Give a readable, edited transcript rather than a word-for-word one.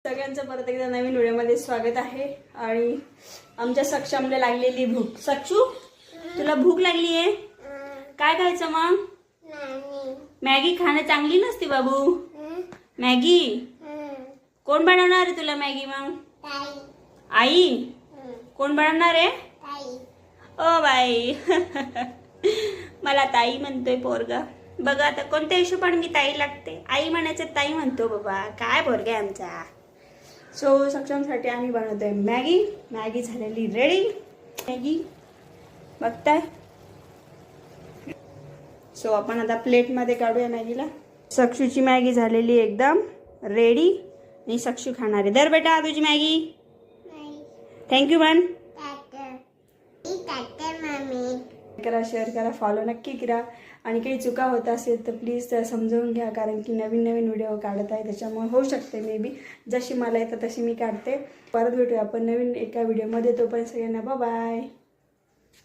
सगळ्यांचं परत एकदा नवीन व्हिडिओमध्ये स्वागत आहे। आणि आमच्या सक्षमला लागलेली भूक। सक्षू तुला भूक लागली आहे? काय खायचं मग? मॅगी खाणं चांगली नसते बाबू। मॅगी कोण बनवणार आहे तुला मॅगी मग? आई। कोण बनवणार आहे? ओ बाई मला ताई म्हणतोय पोरगा। बघा आता कोणत्या हिशोबाने मी ताई लागते? आई म्हणायचं ताई म्हणतो बाबा। काय पोरगा आहे आमचा। सो सक्षमसाठी आम्ही बनवतोय मॅगी। मॅगी झालेली रेडी। मॅगी बघताय। सो आपण आता प्लेटमध्ये काढूया मॅगीला। सक्षूची मॅगी झालेली एकदम रेडी आणि सक्षू खाणार आहे। दर बेटा तुझी मॅगी। थँक्यू म्हण। करा, शेअर करा, फॉलो नक्की करा। आणि काही चुका होत असेल तर प्लीज समजावून घ्या, कारण की नवीन नवीन व्हिडिओ काढत आहे त्याच्यामुळे होऊ शकते मे बी जशी मला येतं तशी मी काढते। परत भेटूया आपण नवीन एका व्हिडिओमध्ये। तोपर्यंत सगळ्यांना बाय बाय।